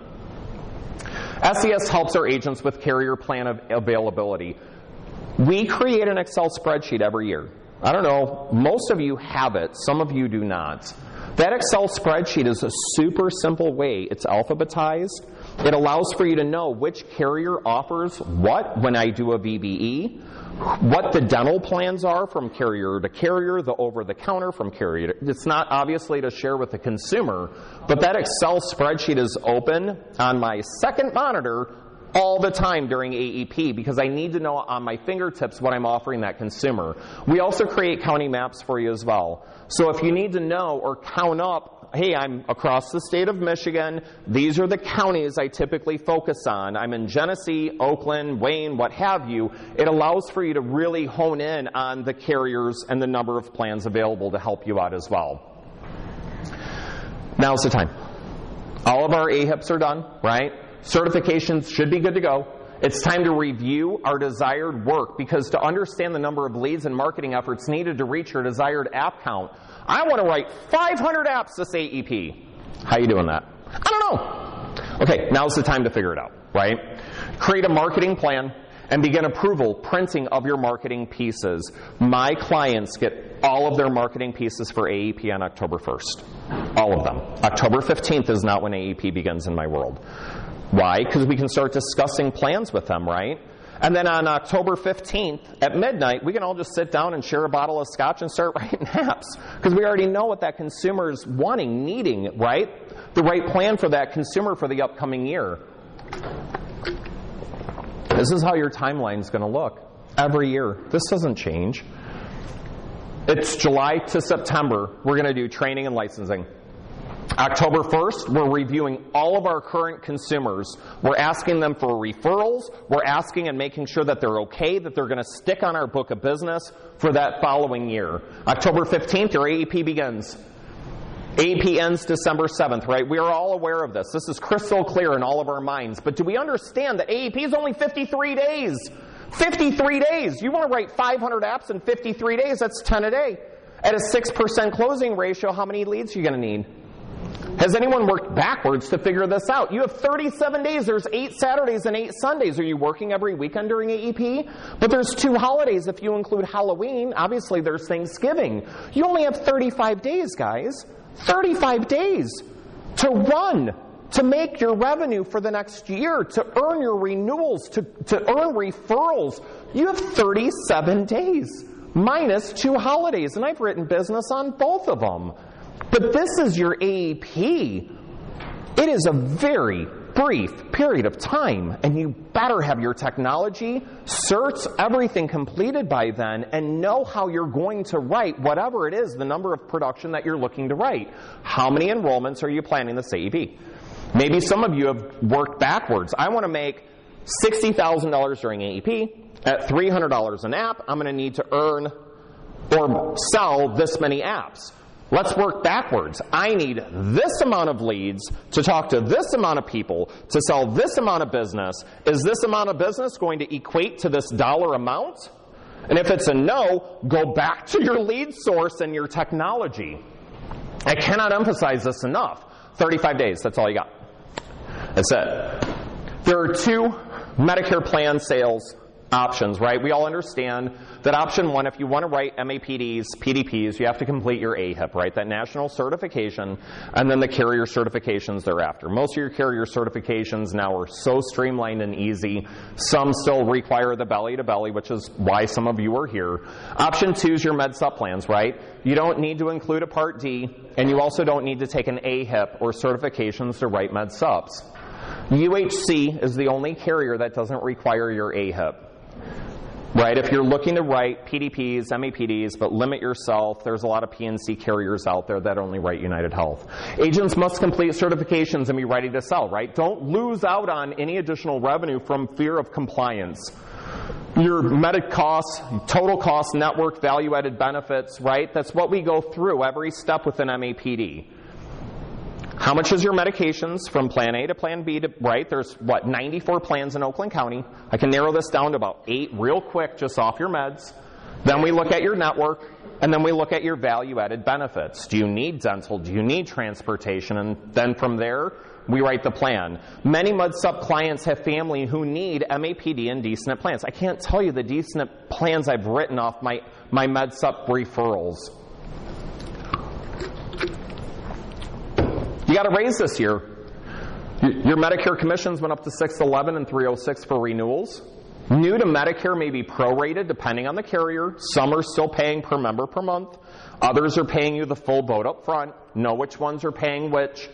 SES helps our agents with carrier plan availability. We create an Excel spreadsheet every year. I don't know, most of you have it, some of you do not. That Excel spreadsheet is a super simple way. It's alphabetized. It allows for you to know which carrier offers what when I do a VBE, what the dental plans are from carrier to carrier, the over-the-counter from carrier. It's not obviously to share with the consumer, but that Excel spreadsheet is open on my second monitor all the time during AEP because I need to know on my fingertips what I'm offering that consumer. We also create county maps for you as well. So if you need to know or count up, hey, I'm across the state of Michigan, these are the counties I typically focus on. I'm in Genesee, Oakland, Wayne, what have you. It allows for you to really hone in on the carriers and the number of plans available to help you out as well. Now's the time. All of our AHIPs are done, right? Certifications should be good to go. It's time to review our desired work because to understand the number of leads and marketing efforts needed to reach your desired app count, I want to write 500 apps this AEP. How you doing that? I don't know. Okay, now's the time to figure it out, right? Create a marketing plan and begin approval printing of your marketing pieces. My clients get all of their marketing pieces for AEP on October 1st. All of them. October 15th is not when AEP begins in my world. Why? Because we can start discussing plans with them, right? And then on October 15th at midnight, we can all just sit down and share a bottle of scotch and start writing apps. Because we already know what that consumer is wanting, needing, right? The right plan for that consumer for the upcoming year. This is how your timeline is going to look. every year. This doesn't change. It's July to September. We're going to do training and licensing. October 1st, we're reviewing all of our current consumers. We're asking them for referrals. We're asking and making sure that they're okay, that they're going to stick on our book of business for that following year. October 15th, your AEP begins. AEP ends December 7th, right? We are all aware of this. This is crystal clear in all of our minds. But do we understand that AEP is only 53 days? 53 days! You want to write 500 apps in 53 days, that's 10 a day. At a 6% closing ratio, how many leads are you going to need? Has anyone worked backwards to figure this out? You have 37 days. There's 8 Saturdays and 8 Sundays. Are you working every weekend during AEP? But there's 2 holidays if you include Halloween. Obviously, there's Thanksgiving. You only have 35 days, guys. 35 days to run, to make your revenue for the next year, to earn your renewals, to earn referrals. You have 37 days, minus 2 holidays. And I've written business on both of them. But this is your AEP. It is a very brief period of time, and you better have your technology, certs, everything completed by then, and know how you're going to write whatever it is, the number of production that you're looking to write. How many enrollments are you planning this AEP? Maybe some of you have worked backwards. I want to make $60,000 during AEP. At $300 an app, I'm going to need to earn or sell this many apps. Let's work backwards. I need this amount of leads to talk to this amount of people to sell this amount of business. Is this amount of business going to equate to this dollar amount? And if it's a no, go back to your lead source and your technology. I cannot emphasize this enough. 35 days, that's all you got. That's it. There are 2 Medicare plan sales options, right? We all understand that option 1, if you want to write MAPDs, PDPs, you have to complete your AHIP, right? That national certification, and then the carrier certifications thereafter. Most of your carrier certifications now are so streamlined and easy. Some still require the belly-to-belly, which is why some of you are here. Option 2 is your Med-Sup plans, right? You don't need to include a Part D, and you also don't need to take an AHIP or certifications to write Med-Sups. UHC is the only carrier that doesn't require your AHIP. Right, if you're looking to write PDPs, MAPDs, but limit yourself, there's a lot of PNC carriers out there that only write United Health. Agents must complete certifications and be ready to sell, right? Don't lose out on any additional revenue from fear of compliance. Your medic costs, total cost, network, value-added benefits, right? That's what we go through every step with an MAPD. How much is your medications from Plan A to Plan B to, right? There's, 94 plans in Oakland County. I can narrow this down to about 8 real quick just off your meds. Then we look at your network, and then we look at your value-added benefits. Do you need dental? Do you need transportation? And then from there, we write the plan. Many Med-Sup clients have family who need MAPD and D-SNP plans. I can't tell you the D-SNP plans I've written off my Med-Sup referrals. You got a raise this year. Your Medicare commissions went up to $611 and $306 for renewals. New to Medicare may be prorated depending on the carrier. Some are still paying per member per month. Others are paying you the full boat up front. Know which ones are paying which.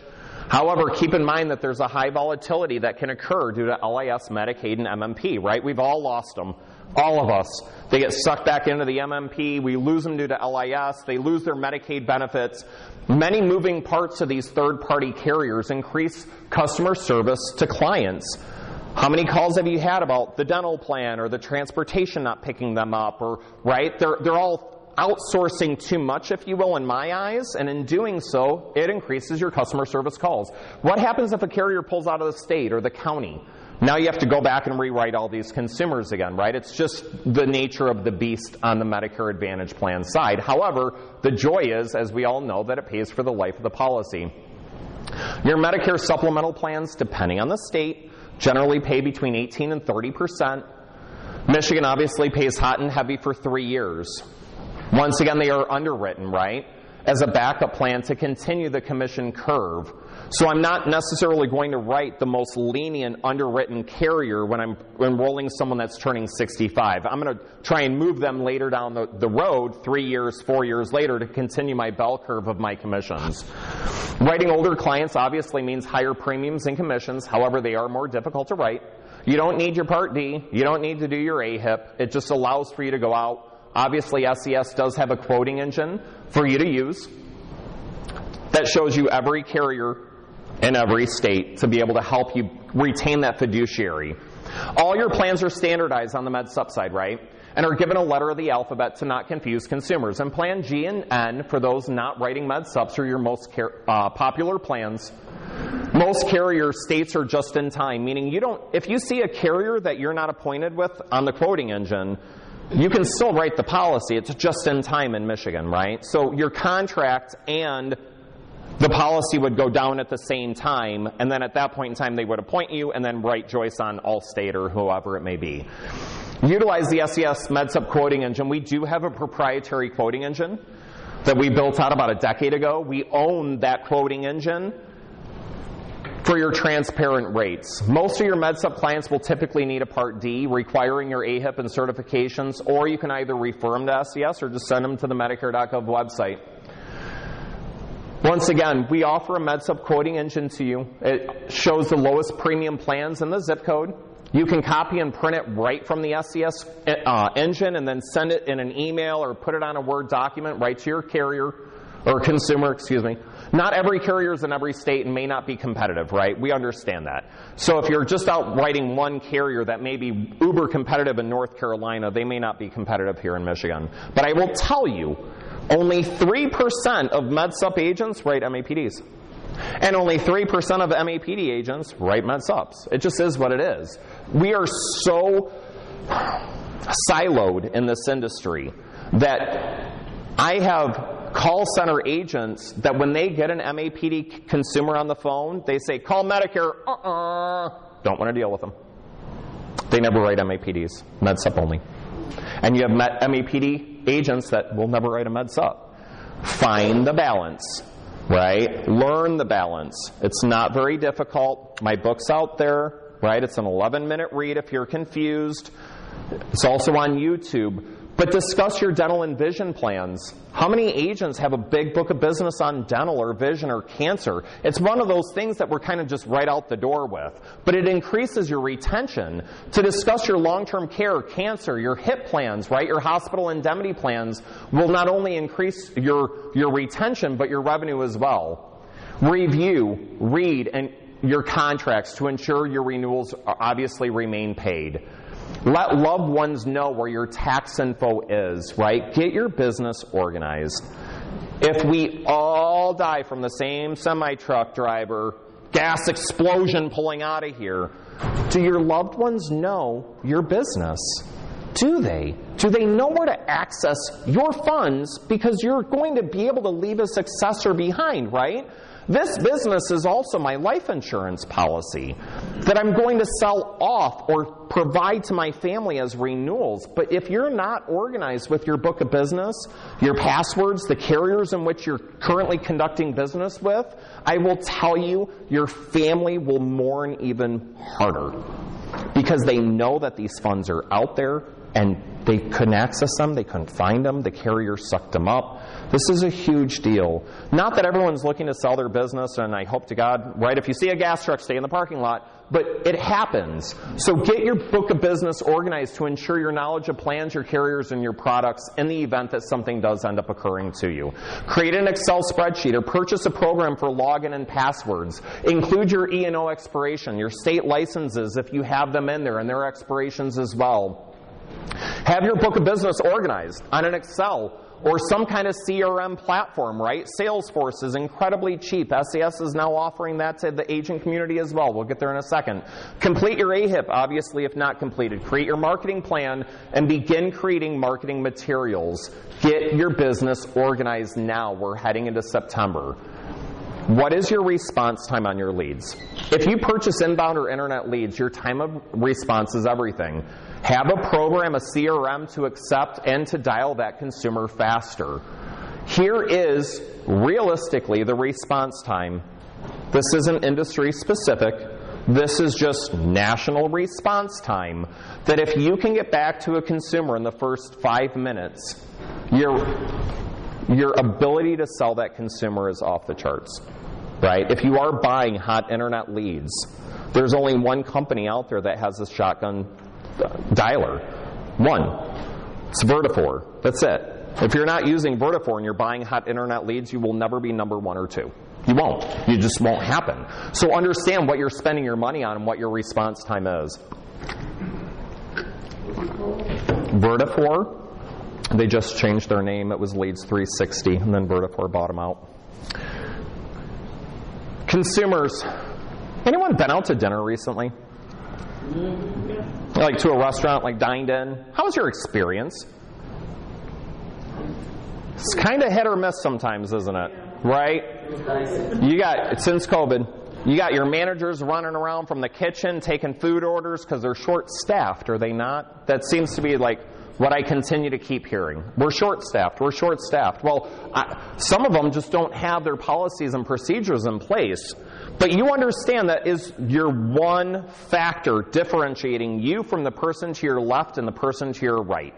However, keep in mind that there's a high volatility that can occur due to LIS, Medicaid, and MMP, right? We've all lost them. All of us. They get sucked back into the MMP. We lose them due to LIS. They lose their Medicaid benefits. Many moving parts of these third-party carriers increase customer service to clients. How many calls have you had about the dental plan or the transportation not picking them up? Or right? They're all outsourcing too much, if you will, in my eyes, and in doing so, it increases your customer service calls. What happens if a carrier pulls out of the state or the county? Now you have to go back and rewrite all these consumers again, right? It's just the nature of the beast on the Medicare Advantage plan side. However, the joy is, as we all know, that it pays for the life of the policy. Your Medicare supplemental plans, depending on the state, generally pay between 18 and 30%. Michigan obviously pays hot and heavy for 3 years. Once again, they are underwritten, right? as a backup plan to continue the commission curve. So I'm not necessarily going to write the most lenient underwritten carrier when I'm enrolling someone that's turning 65. I'm going to try and move them later down the road, 3 years, 4 years later, to continue my bell curve of my commissions. Writing older clients obviously means higher premiums and commissions. However, they are more difficult to write. You don't need your Part D. You don't need to do your AHIP. It just allows for you to go out. Obviously, SES does have a quoting engine for you to use that shows you every carrier in every state to be able to help you retain that fiduciary. All your plans are standardized on the MedSup side, right? And are given a letter of the alphabet to not confuse consumers. And Plan G and N, for those not writing MedSups, are your most popular plans. Most carrier states are just in time, meaning if you see a carrier that you're not appointed with on the quoting engine, you can still write the policy. It's just in time in Michigan, right? So your contract and the policy would go down at the same time, and then at that point in time they would appoint you and then write Joyce on Allstate or whoever it may be. Utilize the SES MedSup quoting engine. We do have a proprietary quoting engine that we built out about a decade ago. We own that quoting engine for your transparent rates. Most of your MedSup clients will typically need a Part D requiring your AHIP and certifications, or you can either refer them to SES or just send them to the Medicare.gov website. Once again, we offer a MedSup quoting engine to you. It shows the lowest premium plans in the zip code. You can copy and print it right from the SES engine and then send it in an email or put it on a Word document right to your carrier or consumer, excuse me. Not every carrier is in every state and may not be competitive, right? We understand that. So if you're just out writing one carrier that may be uber competitive in North Carolina, they may not be competitive here in Michigan. But I will tell you, only 3% of MedSup agents write MAPDs. And only 3% of MAPD agents write MedSups. It just is what it is. We are so siloed in this industry that I have call center agents that when they get an MAPD consumer on the phone, they say, call Medicare. Don't want to deal with them. They never write MAPDs, MedSup only. And you have MAPD agents that will never write a MedSup. Find the balance, right? Learn the balance. It's not very difficult. My book's out there, right? It's an 11-minute read if you're confused. It's also on YouTube. But discuss your dental and vision plans. How many agents have a big book of business on dental or vision or cancer? It's one of those things that we're kind of just right out the door with. But it increases your retention. To discuss your long-term care, cancer, your HIP plans, right? Your hospital indemnity plans will not only increase your retention, but your revenue as well. Review, read, and your contracts to ensure your renewals obviously remain paid. Let loved ones know where your tax info is, right? Get your business organized. If we all die from the same semi-truck driver, gas explosion pulling out of here, do your loved ones know your business? Do they? Do they know where to access your funds? Because you're going to be able to leave a successor behind, right? This business is also my life insurance policy that I'm going to sell off or provide to my family as renewals. But if you're not organized with your book of business, your passwords, the carriers in which you're currently conducting business with, I will tell you, your family will mourn even harder because they know that these funds are out there and they couldn't access them, they couldn't find them, the carrier sucked them up. This is a huge deal. Not that everyone's looking to sell their business, and I hope to God, right, if you see a gas truck, stay in the parking lot, but it happens. So get your book of business organized to ensure your knowledge of plans, your carriers, and your products in the event that something does end up occurring to you. Create an Excel spreadsheet or purchase a program for login and passwords. Include your E&O expiration, your state licenses if you have them in there, and their expirations as well. Have your book of business organized on an Excel or some kind of CRM platform, right? Salesforce is incredibly cheap. SES is now offering that to the agent community as well. We'll get there in a second. Complete your AHIP, obviously, if not completed. Create your marketing plan and begin creating marketing materials. Get your business organized now. We're heading into September. What is your response time on your leads? If you purchase inbound or internet leads, your time of response is everything. Have a program, a CRM, to accept and to dial that consumer faster. Here is realistically the response time. This isn't industry specific. This is just national response time. That if you can get back to a consumer in the first 5 minutes, your ability to sell that consumer is off the charts. Right? If you are buying hot internet leads, there's only one company out there that has this shotgun dialer. One. It's Vertifor. That's it. If you're not using Vertifor and you're buying hot internet leads, you will never be number 1 or 2. You won't. You just won't happen. So understand what you're spending your money on and what your response time is. Vertifor, they just changed their name. It was Leads 360, and then Vertifor bought them out. Consumers, anyone been out to dinner recently? Like to a restaurant, like dined in? How was your experience? It's kind of hit or miss sometimes, isn't it? Right? You got, since COVID, you got your managers running around from the kitchen taking food orders because they're short-staffed, are they not? That seems to be like what I continue to keep hearing. We're short-staffed. We're short-staffed. Well, some of them just don't have their policies and procedures in place. But you understand that is your one factor differentiating you from the person to your left and the person to your right.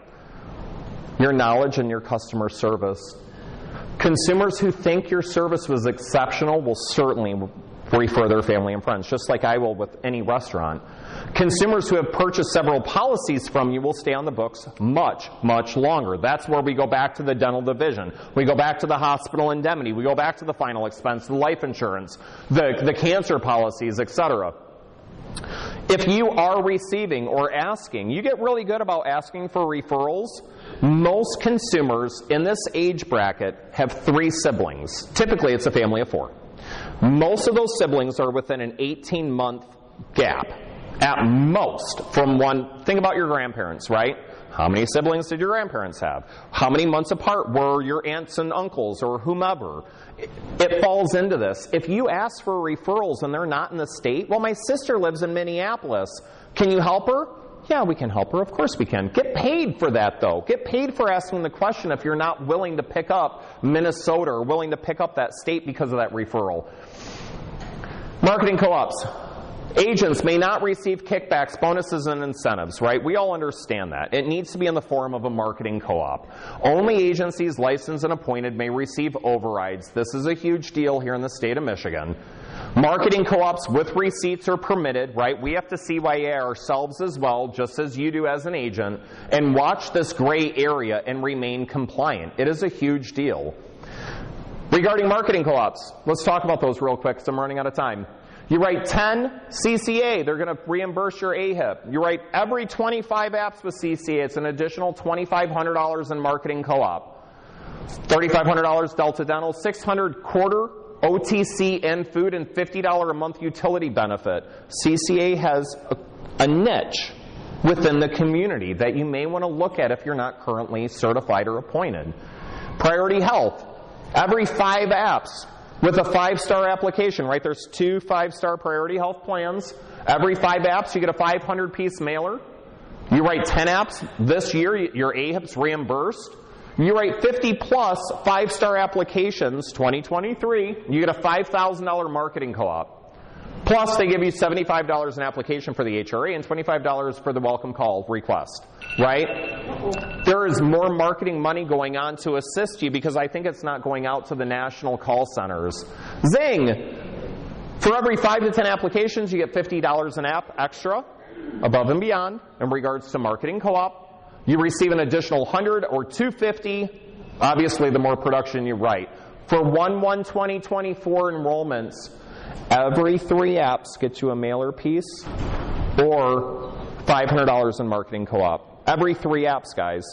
Your knowledge and your customer service. Consumers who think your service was exceptional will certainly refer their family and friends, just like I will with any restaurant. Consumers who have purchased several policies from you will stay on the books much, much longer. That's where we go back to the dental division. We go back to the hospital indemnity. We go back to the final expense, the life insurance, the cancer policies, etc. If you are receiving or asking, you get really good about asking for referrals. Most consumers in this age bracket have 3 siblings. Typically, it's a family of 4. Most of those siblings are within an 18-month gap, at most, from one. Think about your grandparents, right? How many siblings did your grandparents have? How many months apart were your aunts and uncles or whomever? It falls into this. If you ask for referrals and they're not in the state, well, my sister lives in Minneapolis. Can you help her? Yeah, we can help her. Of course we can. Get paid for that, though. Get paid for asking the question if you're not willing to pick up Minnesota or willing to pick up that state because of that referral. Marketing co-ops. Agents may not receive kickbacks, bonuses, and incentives, right? We all understand that. It needs to be in the form of a marketing co-op. Only agencies licensed and appointed may receive overrides. This is a huge deal here in the state of Michigan. Marketing co-ops with receipts are permitted, right? We have to CYA ourselves as well, just as you do as an agent, and watch this gray area and remain compliant. It is a huge deal. Regarding marketing co-ops, let's talk about those real quick because I'm running out of time. You write 10 CCA, they're going to reimburse your AHIP. You write every 25 apps with CCA, it's an additional $2,500 in marketing co-op. $3,500 Delta Dental, $600 quarter OTC and food, and $50 a month utility benefit. CCA has a niche within the community that you may want to look at if you're not currently certified or appointed. Priority Health, every 5 apps with a 5-star application, right? There's 2 5-star Priority Health plans. Every 5 apps, you get a 500-piece mailer. You write 10 apps this year, your AHIP's reimbursed. You write 50-plus 5-star applications, 2023, you get a $5,000 marketing co-op. Plus, they give you $75 an application for the HRA and $25 for the welcome call request, right? There is more marketing money going on to assist you because I think it's not going out to the national call centers. Zing! For every 5 to 10 applications, you get $50 an app extra, above and beyond, in regards to marketing co-op. You receive an additional 100 or 250, obviously the more production you write. For 1/1/2024 enrollments, every 3 apps get you a mailer piece or $500 in marketing co-op. Every 3 apps, guys.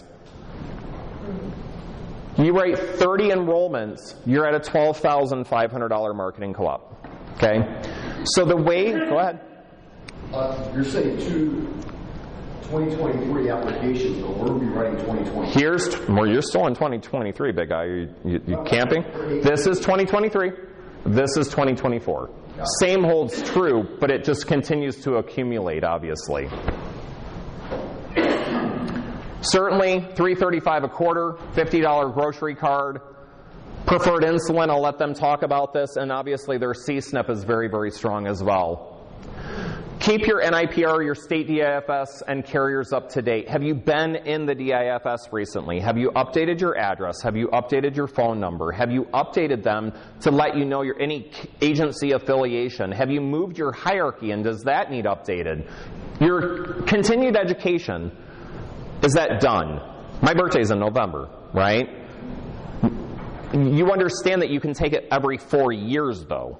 You write 30 enrollments, you're at a $12,500 marketing co-op. Okay? So the way, go ahead. You're saying 2023 applications, but we're going to be writing 2020. You're still in 2023, big guy. You camping? This is 2023. This is 2024. Same holds true, but it just continues to accumulate, obviously. Certainly, $335 a quarter, $50 grocery card. Preferred insulin, I'll let them talk about this, and obviously their C-SNP is very, very strong as well. Keep your NIPR, your state DIFS, and carriers up to date. Have you been in the DIFS recently? Have you updated your address? Have you updated your phone number? Have you updated them to let you know your any agency affiliation? Have you moved your hierarchy, and does that need updated? Your continued education, is that done? My birthday's in November, right? You understand that you can take it every 4 years, though.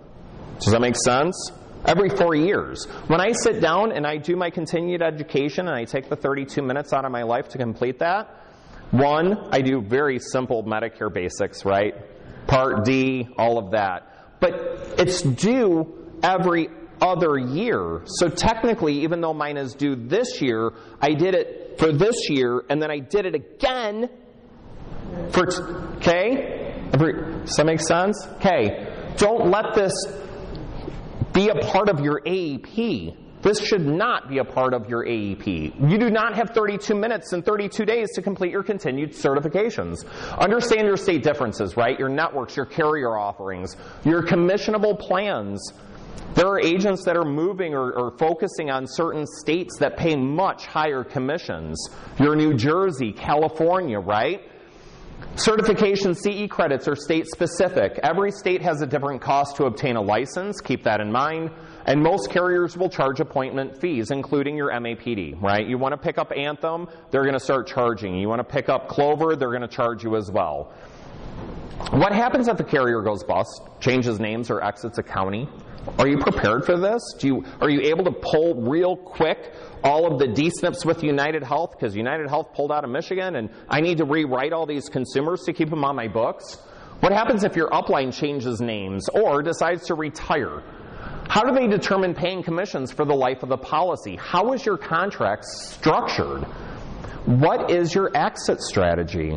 Does that make sense? Every 4 years. When I sit down and I do my continued education and I take the 32 minutes out of my life to complete that, one, I do very simple Medicare basics, right? Part D, all of that. But it's due every other year. So technically, even though mine is due this year, I did it for this year, and then I did it again for, okay? Does that make sense? Okay. Don't let this be a part of your AEP. This should not be a part of your AEP. You do not have 32 minutes and 32 days to complete your continued certifications. Understand your state differences, right? Your networks, your carrier offerings, your commissionable plans. There are agents that are moving or focusing on certain states that pay much higher commissions. Your New Jersey, California, right? Certification CE credits are state specific. Every state has a different cost to obtain a license. Keep that in mind. And most carriers will charge appointment fees, including your MAPD, right? You want to pick up Anthem, they're going to start charging. You want to pick up Clover, they're going to charge you as well. What happens if a carrier goes bust, changes names, or exits a county? Are you prepared for this? Are you able to pull real quick all of the D-SNPs with United Health, because United Health pulled out of Michigan and I need to rewrite all these consumers to keep them on my books? What happens if your upline changes names or decides to retire? How do they determine paying commissions for the life of the policy? How is your contract structured? What is your exit strategy?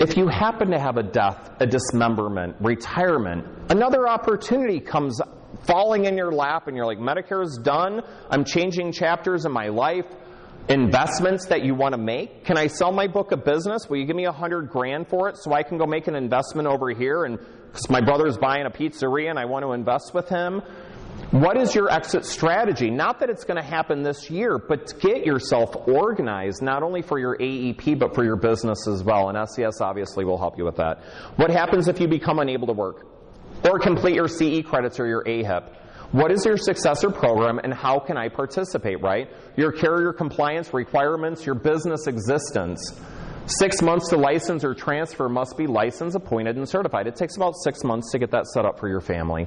If you happen to have a death, a dismemberment, retirement, another opportunity comes falling in your lap and you're like, Medicare's done, I'm changing chapters in my life, investments that you want to make. Can I sell my book of business? Will you give me $100,000 for it so I can go make an investment over here? And because my brother's buying a pizzeria and I want to invest with him. What is your exit strategy? Not that it's going to happen this year, but get yourself organized, not only for your AEP, but for your business as well. And SES obviously will help you with that. What happens if you become unable to work? Or complete your CE credits or your AHIP? What is your successor program and how can I participate, right? Your carrier compliance requirements, your business existence. 6 months to license or transfer must be licensed, appointed, and certified. It takes about 6 months to get that set up for your family.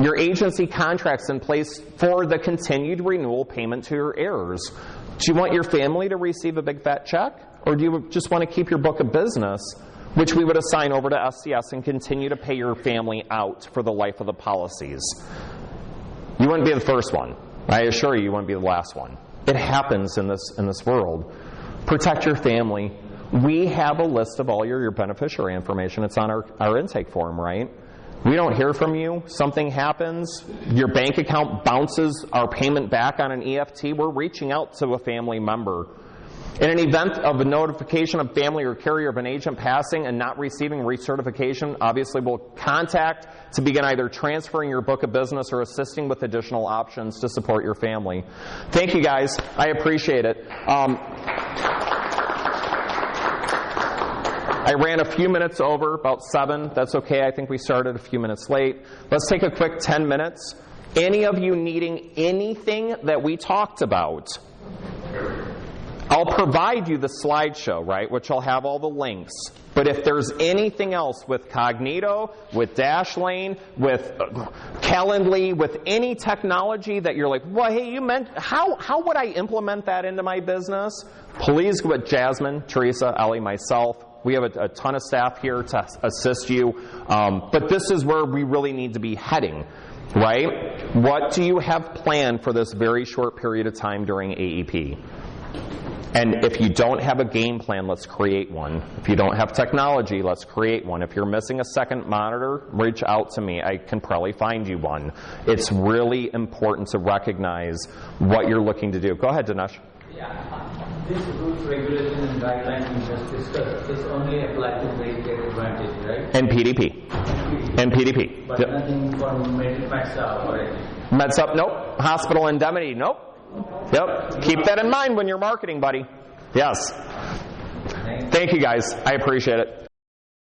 Your agency contracts in place for the continued renewal payment to your heirs. Do you want your family to receive a big fat check? Or do you just want to keep your book of business, which we would assign over to SCS and continue to pay your family out for the life of the policies? You wouldn't be the first one. I assure you, you wouldn't be the last one. It happens in this world. Protect your family. We have a list of all your beneficiary information. It's on our intake form, right? We don't hear from you. Something happens. Your bank account bounces our payment back on an EFT. We're reaching out to a family member. In an event of a notification of family or carrier of an agent passing and not receiving recertification, obviously we'll contact to begin either transferring your book of business or assisting with additional options to support your family. Thank you, guys. I appreciate it. I ran a few minutes over, about 7. That's okay. I think we started a few minutes late. Let's take a quick 10 minutes. Any of you needing anything that we talked about? I'll provide you the slideshow, right, which will have all the links. But if there's anything else with Cognito, with Dashlane, with Calendly, with any technology that you're like, well, hey, you meant, how would I implement that into my business? Please go with Jasmine, Teresa, Ellie, myself. We have a ton of staff here to assist you. But this is where we really need to be heading, right? What do you have planned for this very short period of time during AEP? And if you don't have a game plan, let's create one. If you don't have technology, let's create one. If you're missing a second monitor, reach out to me. I can probably find you one. It's really important to recognize what you're looking to do. Go ahead, Dinesh. Yeah. These rules, regulations, and guidelines we just discussed, this only applies to Medicare Advantage, right? And PDP. And PDP. But Yep. nothing for MedSup or anything. MedSup, nope. Hospital indemnity, nope. Yep. Keep that in mind when you're marketing, buddy. Yes. Thank you, guys. I appreciate it.